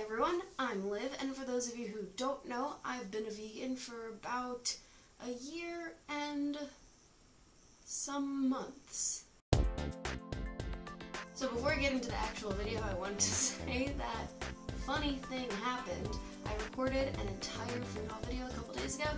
everyone, I'm Liv, and for those of you who don't know, I've been a vegan for about a year and some months. So before I get into the actual video, I wanted to say that a funny thing happened. I recorded an entire food haul video a couple days ago,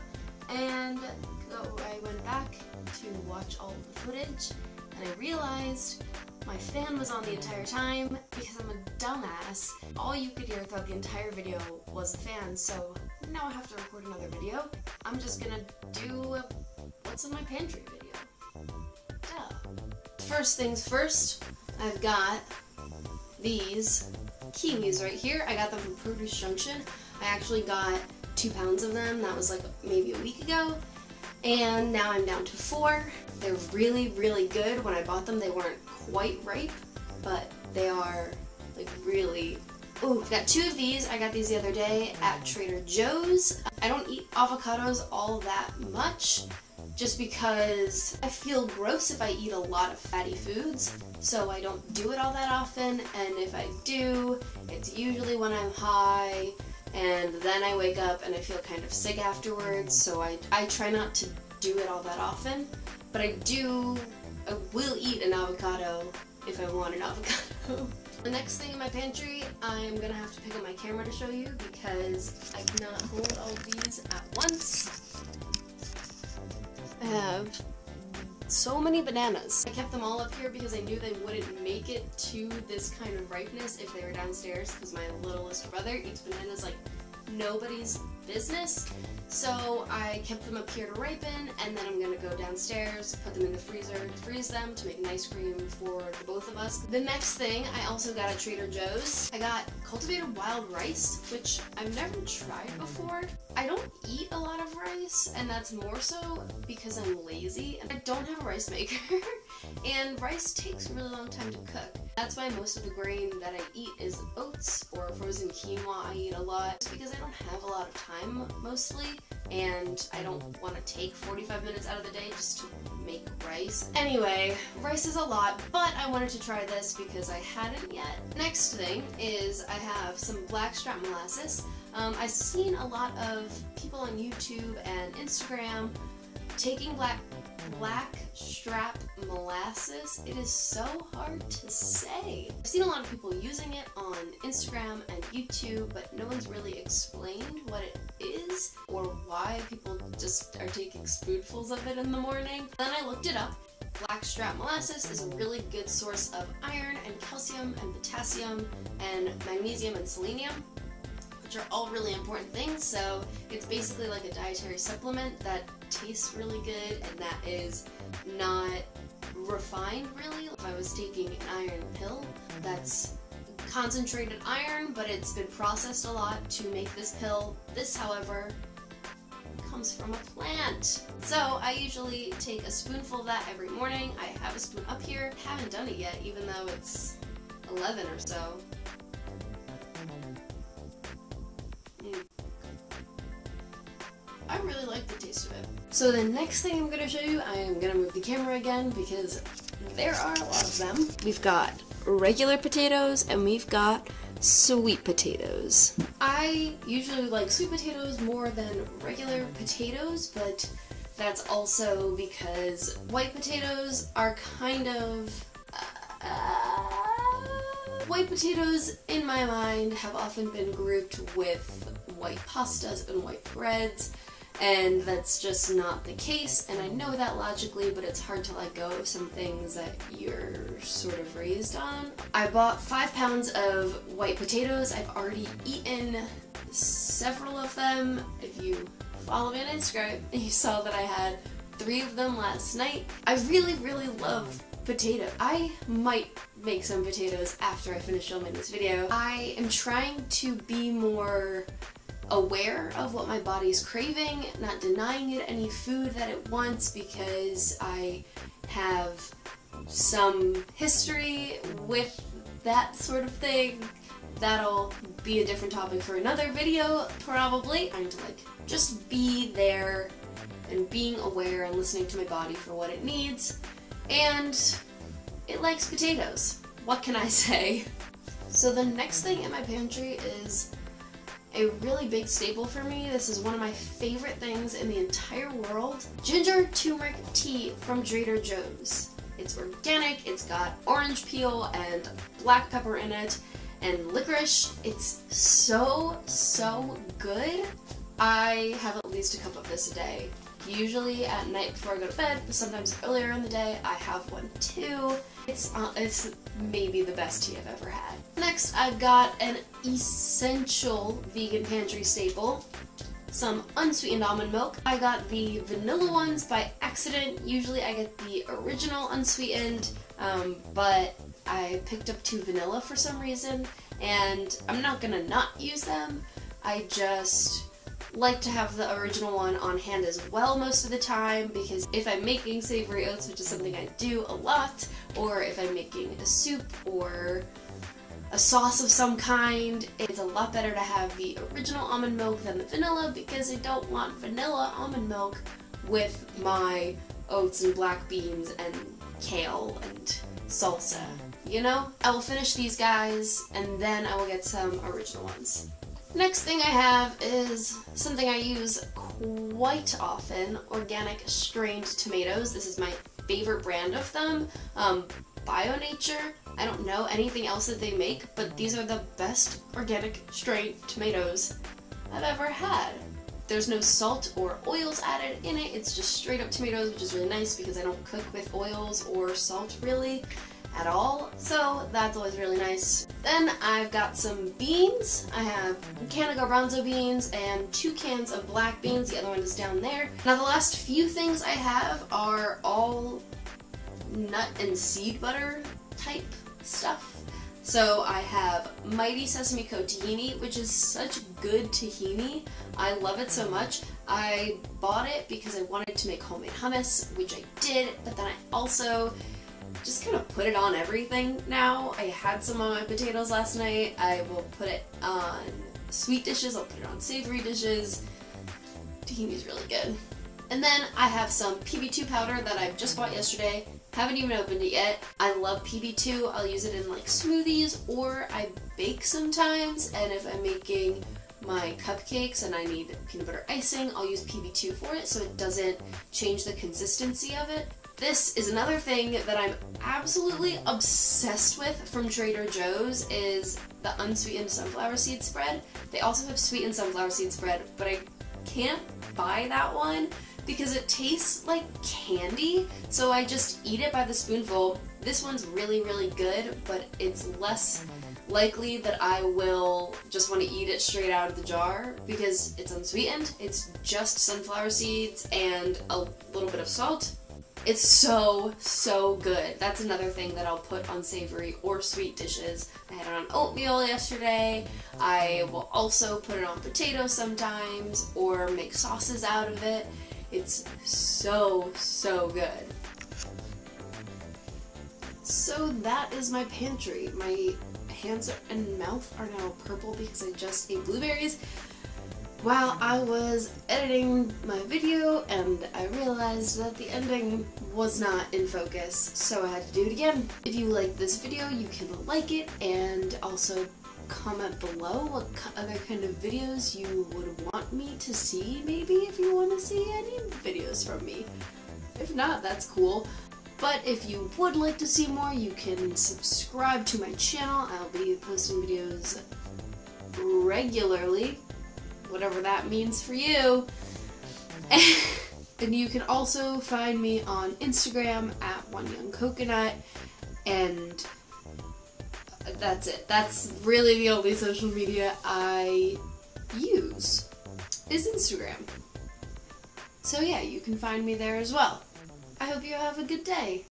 and I went back to watch all of the footage, and I realized my fan was on the entire time because I'm a dumbass. All you could hear throughout the entire video was the fan, so now I have to record another video. I'm just gonna do a what's in my pantry video. Duh. First things first, I've got these kiwis right here. I got them from Produce Junction. I actually got 2 pounds of them. That was like maybe a week ago. And now I'm down to 4. They're really, really good. When I bought them, they weren't quite ripe, but they are like really... Ooh, I've got 2 of these. I got these the other day at Trader Joe's. I don't eat avocados all that much, just because I feel gross if I eat a lot of fatty foods, so I don't do it all that often, and if I do, it's usually when I'm high, and then I wake up and I feel kind of sick afterwards, so I try not to do it all that often, but I will eat an avocado if I want an avocado. The next thing in my pantry, I'm gonna have to pick up my camera to show you because I cannot hold all of these at once. I have so many bananas. I kept them all up here because I knew they wouldn't make it to this kind of ripeness if they were downstairs, because my littlest brother eats bananas like nobody's business. So I kept them up here to ripen, and then I'm gonna go downstairs, put them in the freezer to freeze them to make an ice cream for the both of us. The next thing I also got at Trader Joe's, I got cultivated wild rice, which I've never tried before. I don't eat a lot of rice, and that's more so because I'm lazy and I don't have a rice maker. And rice takes a really long time to cook. That's why most of the grain that I eat is oats or frozen quinoa. I eat a lot just because I don't have a lot of time mostly, and I don't want to take 45 minutes out of the day just to make rice. Anyway, rice is a lot, but I wanted to try this because I hadn't yet. Next thing is I have some blackstrap molasses. I've seen a lot of people on YouTube and Instagram taking blackstrap molasses. It is so hard to say. I've seen a lot of people using it on Instagram and YouTube, but no one's really explained what it is or why people just are taking spoonfuls of it in the morning. Then I looked it up. Blackstrap molasses is a really good source of iron and calcium and potassium and magnesium and selenium, which are all really important things. So it's basically like a dietary supplement that tastes really good and that is not refined really. If I was taking an iron pill, that's concentrated iron, but it's been processed a lot to make this pill. This, however, comes from a plant. So I usually take a spoonful of that every morning. I have a spoon up here. Haven't done it yet, even though it's 11 or so. I really like the taste of it. So the next thing I'm going to show you, I am going to move the camera again because there are a lot of them. We've got regular potatoes and we've got sweet potatoes. I usually like sweet potatoes more than regular potatoes, but that's also because white potatoes are kind of... white potatoes, in my mind, have often been grouped with white pastas and white breads, and that's just not the case, and I know that logically, but it's hard to let go of some things that you're sort of raised on. I bought 5 pounds of white potatoes. I've already eaten several of them. If you follow me on Instagram, you saw that I had 3 of them last night. I really, really love potato. I might make some potatoes after I finish filming this video. I am trying to be more aware of what my body's craving, not denying it any food that it wants because I have some history with that sort of thing. That'll be a different topic for another video, probably. I'm to like just be there and being aware and listening to my body for what it needs, and it likes potatoes. What can I say? So the next thing in my pantry is a really big staple for me. This is one of my favorite things in the entire world. Ginger turmeric tea from Trader Joe's. It's organic, it's got orange peel and black pepper in it, and licorice. It's so good. I have at least a cup of this a day. Usually at night before I go to bed, but sometimes earlier in the day I have one too. It's maybe the best tea I've ever had. Next, I've got an essential vegan pantry staple, some unsweetened almond milk. I got the vanilla ones by accident. Usually I get the original unsweetened, but I picked up 2 vanilla for some reason, and I'm not gonna not use them. I just like to have the original one on hand as well most of the time, because if I'm making savory oats, which is something I do a lot, or if I'm making a soup or a sauce of some kind, it's a lot better to have the original almond milk than the vanilla, because I don't want vanilla almond milk with my oats and black beans and kale and salsa, you know? I will finish these guys and then I will get some original ones. Next thing I have is something I use quite often, organic strained tomatoes. This is my favorite brand of them, Bio Nature. I don't know anything else that they make, but these are the best organic strained tomatoes I've ever had. There's no salt or oils added in it, it's just straight up tomatoes, which is really nice because I don't cook with oils or salt really at all, so that's always really nice. Then I've got some beans. I have a can of garbanzo beans and 2 cans of black beans. The other one is down there. Now the last few things I have are all nut and seed butter type stuff. So I have Mighty Sesame Co. tahini, which is such good tahini. I love it so much. I bought it because I wanted to make homemade hummus, which I did, but then I also just kind of put it on everything now. I had some on my potatoes last night. I will put it on sweet dishes, I'll put it on savory dishes. Tahini is really good. And then I have some PB2 powder that I just bought yesterday. Haven't even opened it yet. I love PB2. I'll use it in like smoothies, or I bake sometimes, and if I'm making my cupcakes and I need peanut butter icing, I'll use PB2 for it so it doesn't change the consistency of it. This is another thing that I'm absolutely obsessed with from Trader Joe's, is the unsweetened sunflower seed spread. They also have sweetened sunflower seed spread, but I can't buy that one because it tastes like candy, so I just eat it by the spoonful. This one's really good, but it's less likely that I will just want to eat it straight out of the jar because it's unsweetened. It's just sunflower seeds and a little bit of salt. It's so good. That's another thing that I'll put on savory or sweet dishes. I had it on oatmeal yesterday. I will also put it on potatoes sometimes or make sauces out of it. It's so good. So that is my pantry. My hands and mouth are now purple because I just ate blueberries while I was editing my video, and I realized that the ending was not in focus, so I had to do it again. If you like this video, you can like it and also comment below what other kind of videos you would want me to see, maybe if you want to see any videos from me. If not, that's cool. But if you would like to see more, you can subscribe to my channel. I'll be posting videos regularly, whatever that means for you. And you can also find me on Instagram at OneYoungCoconut, and that's it. That's really the only social media I use, is Instagram. So yeah, you can find me there as well. I hope you have a good day.